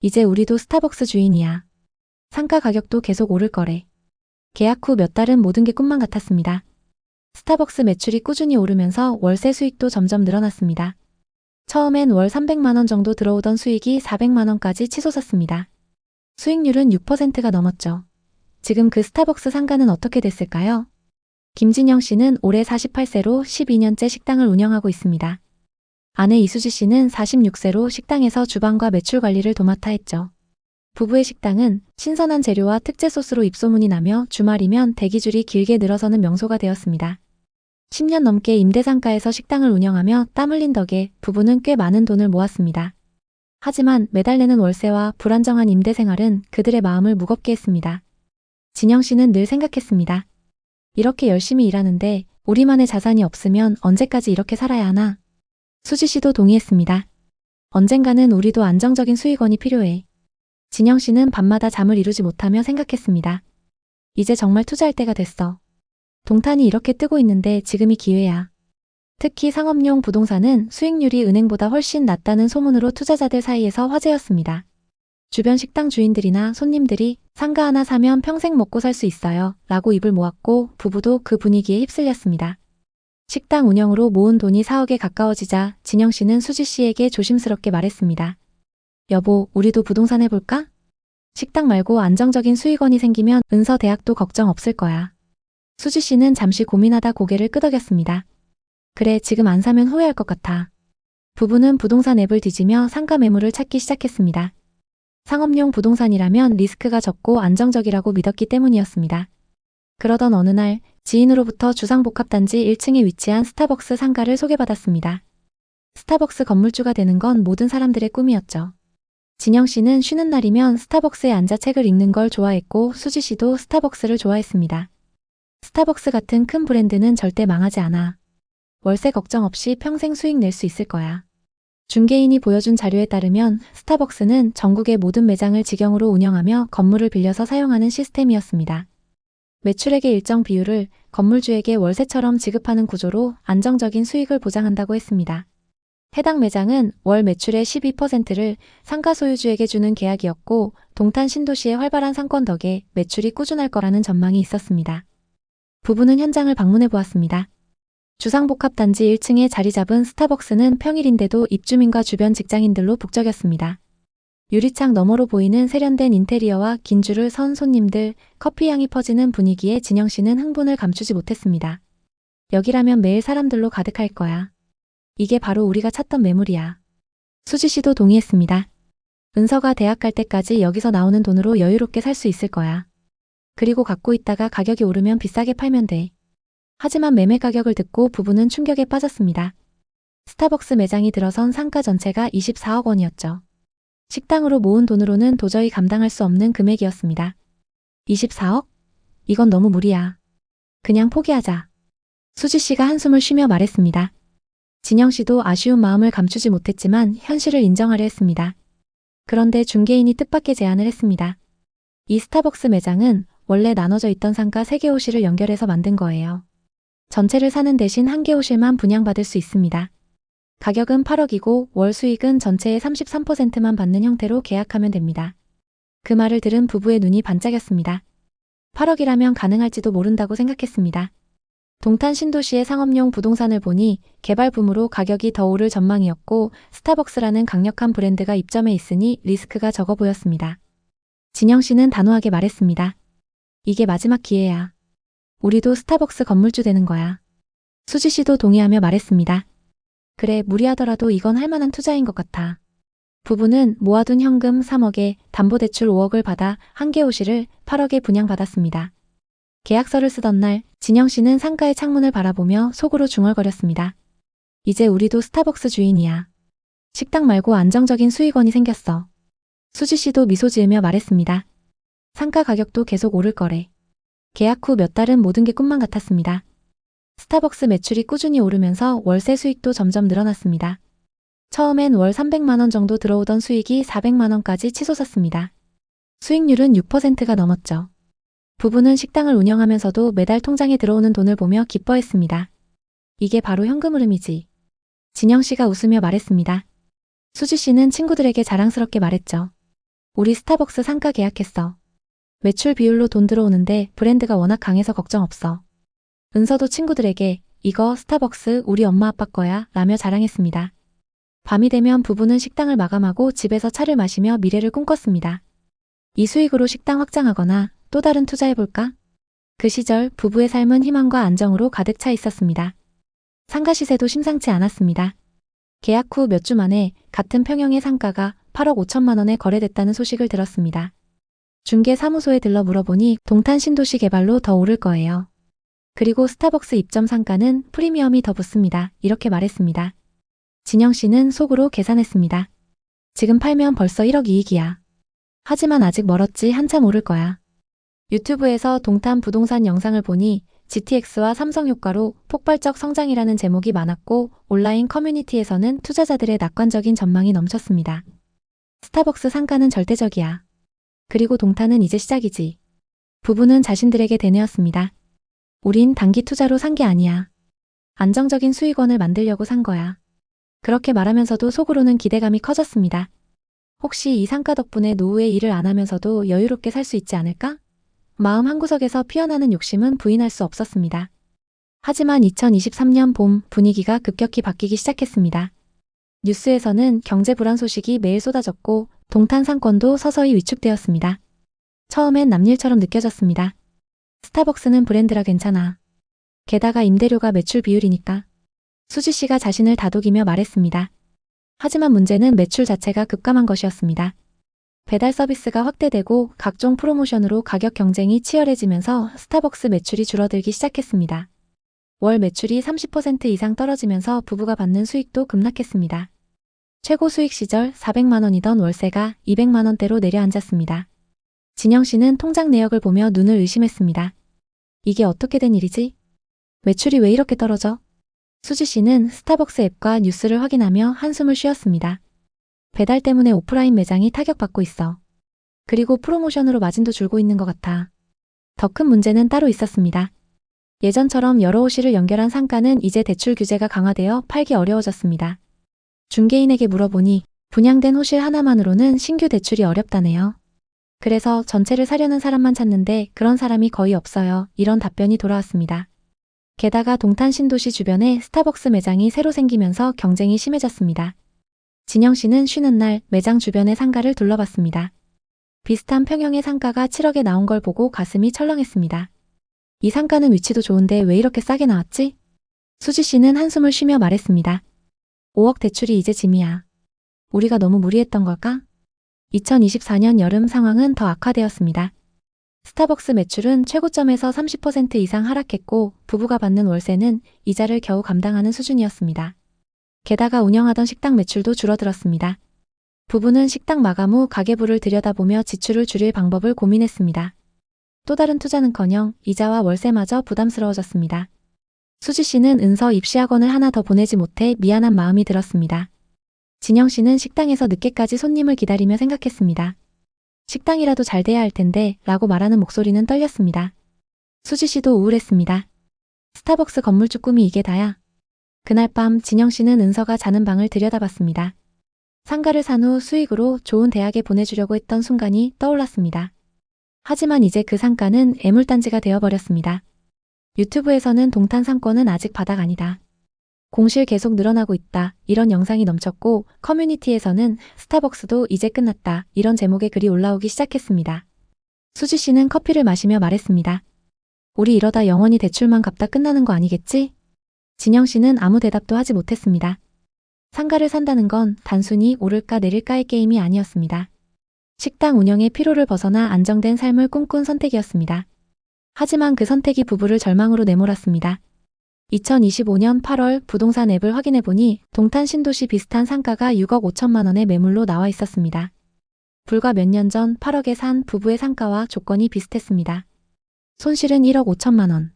이제 우리도 스타벅스 주인이야. 상가 가격도 계속 오를 거래. 계약 후 몇 달은 모든 게 꿈만 같았습니다. 스타벅스 매출이 꾸준히 오르면서 월세 수익도 점점 늘어났습니다. 처음엔 월 300만 원 정도 들어오던 수익이 400만 원까지 치솟았습니다. 수익률은 6%가 넘었죠. 지금 그 스타벅스 상가는 어떻게 됐을까요? 김진영 씨는 올해 48세로 12년째 식당을 운영하고 있습니다. 아내 이수지 씨는 46세로 식당에서 주방과 매출 관리를 도맡아 했죠. 부부의 식당은 신선한 재료와 특제 소스로 입소문이 나며 주말이면 대기줄이 길게 늘어서는 명소가 되었습니다. 10년 넘게 임대상가에서 식당을 운영하며 땀 흘린 덕에 부부는 꽤 많은 돈을 모았습니다. 하지만 매달 내는 월세와 불안정한 임대 생활은 그들의 마음을 무겁게 했습니다. 진영 씨는 늘 생각했습니다. 이렇게 열심히 일하는데 우리만의 자산이 없으면 언제까지 이렇게 살아야 하나? 수지 씨도 동의했습니다. 언젠가는 우리도 안정적인 수익원이 필요해. 진영 씨는 밤마다 잠을 이루지 못하며 생각했습니다. 이제 정말 투자할 때가 됐어. 동탄이 이렇게 뜨고 있는데 지금이 기회야. 특히 상업용 부동산은 수익률이 은행보다 훨씬 낮다는 소문으로 투자자들 사이에서 화제였습니다. 주변 식당 주인들이나 손님들이 상가 하나 사면 평생 먹고 살 수 있어요 라고 입을 모았고 부부도 그 분위기에 휩쓸렸습니다. 식당 운영으로 모은 돈이 4억에 가까워지자 진영 씨는 수지 씨에게 조심스럽게 말했습니다. 여보, 우리도 부동산 해볼까? 식당 말고 안정적인 수익원이 생기면 은서 대학도 걱정 없을 거야. 수지 씨는 잠시 고민하다 고개를 끄덕였습니다. 그래, 지금 안 사면 후회할 것 같아. 부부는 부동산 앱을 뒤지며 상가 매물을 찾기 시작했습니다. 상업용 부동산이라면 리스크가 적고 안정적이라고 믿었기 때문이었습니다. 그러던 어느 날 지인으로부터 주상복합단지 1층에 위치한 스타벅스 상가를 소개받았습니다. 스타벅스 건물주가 되는 건 모든 사람들의 꿈이었죠. 진영 씨는 쉬는 날이면 스타벅스에 앉아 책을 읽는 걸 좋아했고 수지 씨도 스타벅스를 좋아했습니다. 스타벅스 같은 큰 브랜드는 절대 망하지 않아. 월세 걱정 없이 평생 수익 낼 수 있을 거야. 중개인이 보여준 자료에 따르면 스타벅스는 전국의 모든 매장을 직영으로 운영하며 건물을 빌려서 사용하는 시스템이었습니다. 매출액의 일정 비율을 건물주에게 월세처럼 지급하는 구조로 안정적인 수익을 보장한다고 했습니다. 해당 매장은 월 매출의 12%를 상가 소유주에게 주는 계약이었고 동탄 신도시의 활발한 상권 덕에 매출이 꾸준할 거라는 전망이 있었습니다. 부부는 현장을 방문해 보았습니다. 주상복합단지 1층에 자리 잡은 스타벅스는 평일인데도 입주민과 주변 직장인들로 북적였습니다. 유리창 너머로 보이는 세련된 인테리어와 긴 줄을 선 손님들, 커피향이 퍼지는 분위기에 진영 씨는 흥분을 감추지 못했습니다. 여기라면 매일 사람들로 가득할 거야. 이게 바로 우리가 찾던 매물이야. 수지 씨도 동의했습니다. 은서가 대학 갈 때까지 여기서 나오는 돈으로 여유롭게 살 수 있을 거야. 그리고 갖고 있다가 가격이 오르면 비싸게 팔면 돼. 하지만 매매 가격을 듣고 부부는 충격에 빠졌습니다. 스타벅스 매장이 들어선 상가 전체가 24억 원이었죠. 식당으로 모은 돈으로는 도저히 감당할 수 없는 금액이었습니다. 24억? 이건 너무 무리야. 그냥 포기하자. 수지 씨가 한숨을 쉬며 말했습니다. 진영 씨도 아쉬운 마음을 감추지 못했지만 현실을 인정하려 했습니다. 그런데 중개인이 뜻밖의 제안을 했습니다. 이 스타벅스 매장은 원래 나눠져 있던 상가 3개 호실을 연결해서 만든 거예요. 전체를 사는 대신 1개 호실만 분양받을 수 있습니다. 가격은 8억이고 월 수익은 전체의 33%만 받는 형태로 계약하면 됩니다. 그 말을 들은 부부의 눈이 반짝였습니다. 8억이라면 가능할지도 모른다고 생각했습니다. 동탄 신도시의 상업용 부동산을 보니 개발 붐으로 가격이 더 오를 전망이었고 스타벅스라는 강력한 브랜드가 입점해 있으니 리스크가 적어 보였습니다. 진영 씨는 단호하게 말했습니다. 이게 마지막 기회야. 우리도 스타벅스 건물주 되는 거야. 수지 씨도 동의하며 말했습니다. 그래, 무리하더라도 이건 할 만한 투자인 것 같아. 부부는 모아둔 현금 3억에 담보대출 5억을 받아 1개 호실을 8억에 분양받았습니다. 계약서를 쓰던 날 진영 씨는 상가의 창문을 바라보며 속으로 중얼거렸습니다. 이제 우리도 스타벅스 주인이야. 식당 말고 안정적인 수익원이 생겼어. 수지 씨도 미소 지으며 말했습니다. 상가 가격도 계속 오를 거래. 계약 후 몇 달은 모든 게 꿈만 같았습니다. 스타벅스 매출이 꾸준히 오르면서 월세 수익도 점점 늘어났습니다. 처음엔 월 300만 원 정도 들어오던 수익이 400만 원까지 치솟았습니다. 수익률은 6%가 넘었죠. 부부는 식당을 운영하면서도 매달 통장에 들어오는 돈을 보며 기뻐했습니다. 이게 바로 현금 흐름이지. 진영 씨가 웃으며 말했습니다. 수지 씨는 친구들에게 자랑스럽게 말했죠. 우리 스타벅스 상가 계약했어. 매출 비율로 돈 들어오는데 브랜드가 워낙 강해서 걱정 없어. 은서도 친구들에게 이거 스타벅스 우리 엄마 아빠 거야 라며 자랑했습니다. 밤이 되면 부부는 식당을 마감하고 집에서 차를 마시며 미래를 꿈꿨습니다. 이 수익으로 식당 확장하거나 또 다른 투자해볼까? 그 시절 부부의 삶은 희망과 안정으로 가득 차 있었습니다. 상가 시세도 심상치 않았습니다. 계약 후 몇 주 만에 같은 평형의 상가가 8억 5천만 원에 거래됐다는 소식을 들었습니다. 중개사무소에 들러 물어보니 동탄 신도시 개발로 더 오를 거예요. 그리고 스타벅스 입점 상가는 프리미엄이 더 붙습니다. 이렇게 말했습니다. 진영 씨는 속으로 계산했습니다. 지금 팔면 벌써 1억 이익이야. 하지만 아직 멀었지 한참 오를 거야. 유튜브에서 동탄 부동산 영상을 보니 GTX와 삼성 효과로 폭발적 성장이라는 제목이 많았고 온라인 커뮤니티에서는 투자자들의 낙관적인 전망이 넘쳤습니다. 스타벅스 상가는 절대적이야. 그리고 동탄은 이제 시작이지. 부부는 자신들에게 되뇌었습니다. 우린 단기 투자로 산 게 아니야. 안정적인 수익원을 만들려고 산 거야. 그렇게 말하면서도 속으로는 기대감이 커졌습니다. 혹시 이 상가 덕분에 노후에 일을 안 하면서도 여유롭게 살 수 있지 않을까? 마음 한구석에서 피어나는 욕심은 부인할 수 없었습니다. 하지만 2023년 봄 분위기가 급격히 바뀌기 시작했습니다. 뉴스에서는 경제 불안 소식이 매일 쏟아졌고 동탄 상권도 서서히 위축되었습니다. 처음엔 남일처럼 느껴졌습니다. 스타벅스는 브랜드라 괜찮아. 게다가 임대료가 매출 비율이니까. 수지 씨가 자신을 다독이며 말했습니다. 하지만 문제는 매출 자체가 급감한 것이었습니다. 배달 서비스가 확대되고 각종 프로모션으로 가격 경쟁이 치열해지면서 스타벅스 매출이 줄어들기 시작했습니다. 월 매출이 30% 이상 떨어지면서 부부가 받는 수익도 급락했습니다. 최고 수익 시절 400만 원이던 월세가 200만 원대로 내려앉았습니다. 진영 씨는 통장 내역을 보며 눈을 의심했습니다. 이게 어떻게 된 일이지? 매출이 왜 이렇게 떨어져? 수지 씨는 스타벅스 앱과 뉴스를 확인하며 한숨을 쉬었습니다. 배달 때문에 오프라인 매장이 타격받고 있어. 그리고 프로모션으로 마진도 줄고 있는 것 같아. 더 큰 문제는 따로 있었습니다. 예전처럼 여러 호실을 연결한 상가는 이제 대출 규제가 강화되어 팔기 어려워졌습니다. 중개인에게 물어보니 분양된 호실 하나만으로는 신규 대출이 어렵다네요. 그래서 전체를 사려는 사람만 찾는데 그런 사람이 거의 없어요. 이런 답변이 돌아왔습니다. 게다가 동탄 신도시 주변에 스타벅스 매장이 새로 생기면서 경쟁이 심해졌습니다. 진영 씨는 쉬는 날 매장 주변의 상가를 둘러봤습니다. 비슷한 평형의 상가가 7억에 나온 걸 보고 가슴이 철렁했습니다. 이 상가는 위치도 좋은데 왜 이렇게 싸게 나왔지? 수지 씨는 한숨을 쉬며 말했습니다. 5억 대출이 이제 짐이야. 우리가 너무 무리했던 걸까? 2024년 여름 상황은 더 악화되었습니다. 스타벅스 매출은 최고점에서 30% 이상 하락했고 부부가 받는 월세는 이자를 겨우 감당하는 수준이었습니다. 게다가 운영하던 식당 매출도 줄어들었습니다. 부부는 식당 마감 후 가계부를 들여다보며 지출을 줄일 방법을 고민했습니다. 또 다른 투자는커녕 이자와 월세마저 부담스러워졌습니다. 수지 씨는 은서 입시학원을 하나 더 보내지 못해 미안한 마음이 들었습니다. 진영 씨는 식당에서 늦게까지 손님을 기다리며 생각했습니다. 식당이라도 잘 돼야 할 텐데 라고 말하는 목소리는 떨렸습니다. 수지 씨도 우울했습니다. 스타벅스 건물주 꿈이 이게 다야. 그날 밤 진영 씨는 은서가 자는 방을 들여다봤습니다. 상가를 산 후 수익으로 좋은 대학에 보내주려고 했던 순간이 떠올랐습니다. 하지만 이제 그 상가는 애물단지가 되어버렸습니다. 유튜브에서는 동탄 상권은 아직 바닥 아니다. 공실 계속 늘어나고 있다. 이런 영상이 넘쳤고 커뮤니티에서는 스타벅스도 이제 끝났다. 이런 제목의 글이 올라오기 시작했습니다. 수지 씨는 커피를 마시며 말했습니다. 우리 이러다 영원히 대출만 갚다 끝나는 거 아니겠지? 진영 씨는 아무 대답도 하지 못했습니다. 상가를 산다는 건 단순히 오를까 내릴까의 게임이 아니었습니다. 식당 운영의 피로를 벗어나 안정된 삶을 꿈꾼 선택이었습니다. 하지만 그 선택이 부부를 절망으로 내몰았습니다. 2025년 8월 부동산 앱을 확인해보니 동탄 신도시 비슷한 상가가 6억 5천만 원의 매물로 나와 있었습니다. 불과 몇 년 전 8억에 산 부부의 상가와 조건이 비슷했습니다. 손실은 1억 5천만 원.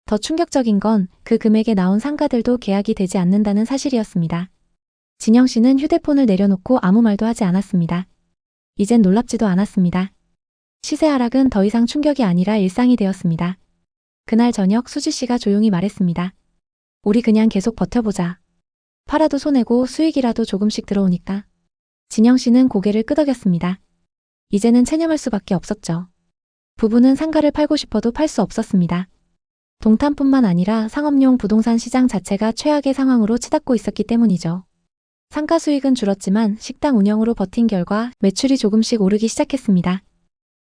더 충격적인 건 그 금액에 나온 상가들도 계약이 되지 않는다는 사실이었습니다. 진영 씨는 휴대폰을 내려놓고 아무 말도 하지 않았습니다. 이젠 놀랍지도 않았습니다. 시세 하락은 더 이상 충격이 아니라 일상이 되었습니다. 그날 저녁 수지 씨가 조용히 말했습니다. 우리 그냥 계속 버텨보자. 팔아도 손해고 수익이라도 조금씩 들어오니까. 진영 씨는 고개를 끄덕였습니다. 이제는 체념할 수밖에 없었죠. 부부는 상가를 팔고 싶어도 팔 수 없었습니다. 동탄뿐만 아니라 상업용 부동산 시장 자체가 최악의 상황으로 치닫고 있었기 때문이죠. 상가 수익은 줄었지만 식당 운영으로 버틴 결과 매출이 조금씩 오르기 시작했습니다.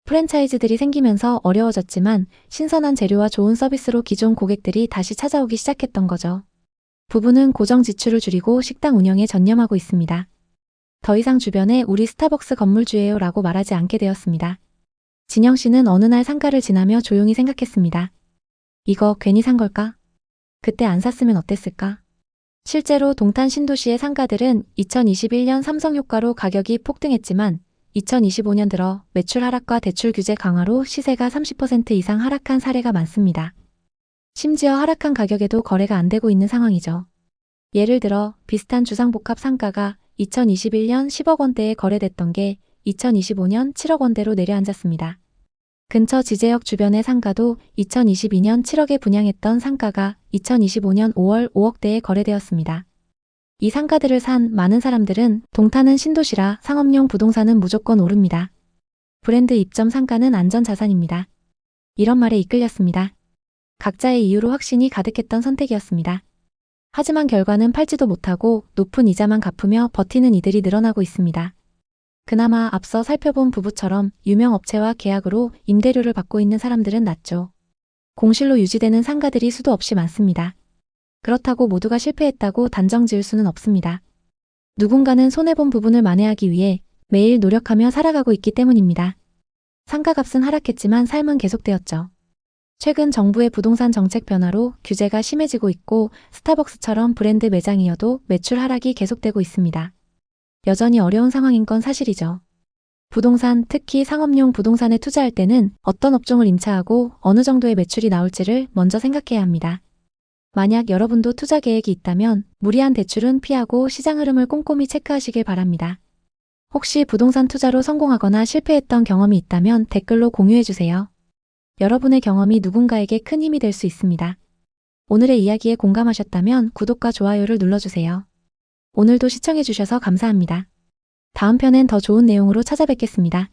프랜차이즈들이 생기면서 어려워졌지만 신선한 재료와 좋은 서비스로 기존 고객들이 다시 찾아오기 시작했던 거죠. 부부는 고정 지출을 줄이고 식당 운영에 전념하고 있습니다. 더 이상 주변에 우리 스타벅스 건물주예요 라고 말하지 않게 되었습니다. 진영 씨는 어느 날 상가를 지나며 조용히 생각했습니다. 이거 괜히 산 걸까? 그때 안 샀으면 어땠을까? 실제로 동탄 신도시의 상가들은 2021년 삼성 효과로 가격이 폭등했지만 2025년 들어 매출 하락과 대출 규제 강화로 시세가 30% 이상 하락한 사례가 많습니다. 심지어 하락한 가격에도 거래가 안 되고 있는 상황이죠. 예를 들어 비슷한 주상복합 상가가 2021년 10억 원대에 거래됐던 게 2025년 7억 원대로 내려앉았습니다. 근처 지제역 주변의 상가도 2022년 7억에 분양했던 상가가 2025년 5월 5억대에 거래되었습니다. 이 상가들을 산 많은 사람들은 동탄은 신도시라 상업용 부동산은 무조건 오릅니다. 브랜드 입점 상가는 안전자산입니다. 이런 말에 이끌렸습니다. 각자의 이유로 확신이 가득했던 선택이었습니다. 하지만 결과는 팔지도 못하고 높은 이자만 갚으며 버티는 이들이 늘어나고 있습니다. 그나마 앞서 살펴본 부부처럼 유명 업체와 계약으로 임대료를 받고 있는 사람들은 낫죠. 공실로 유지되는 상가들이 수도 없이 많습니다. 그렇다고 모두가 실패했다고 단정 지을 수는 없습니다. 누군가는 손해본 부분을 만회하기 위해 매일 노력하며 살아가고 있기 때문입니다. 상가값은 하락했지만 삶은 계속되었죠. 최근 정부의 부동산 정책 변화로 규제가 심해지고 있고 스타벅스처럼 브랜드 매장이어도 매출 하락이 계속되고 있습니다. 여전히 어려운 상황인 건 사실이죠. 부동산, 특히 상업용 부동산에 투자할 때는 어떤 업종을 임차하고 어느 정도의 매출이 나올지를 먼저 생각해야 합니다. 만약 여러분도 투자 계획이 있다면 무리한 대출은 피하고 시장 흐름을 꼼꼼히 체크하시길 바랍니다. 혹시 부동산 투자로 성공하거나 실패했던 경험이 있다면 댓글로 공유해주세요. 여러분의 경험이 누군가에게 큰 힘이 될 수 있습니다. 오늘의 이야기에 공감하셨다면 구독과 좋아요를 눌러주세요. 오늘도 시청해주셔서 감사합니다. 다음 편엔 더 좋은 내용으로 찾아뵙겠습니다.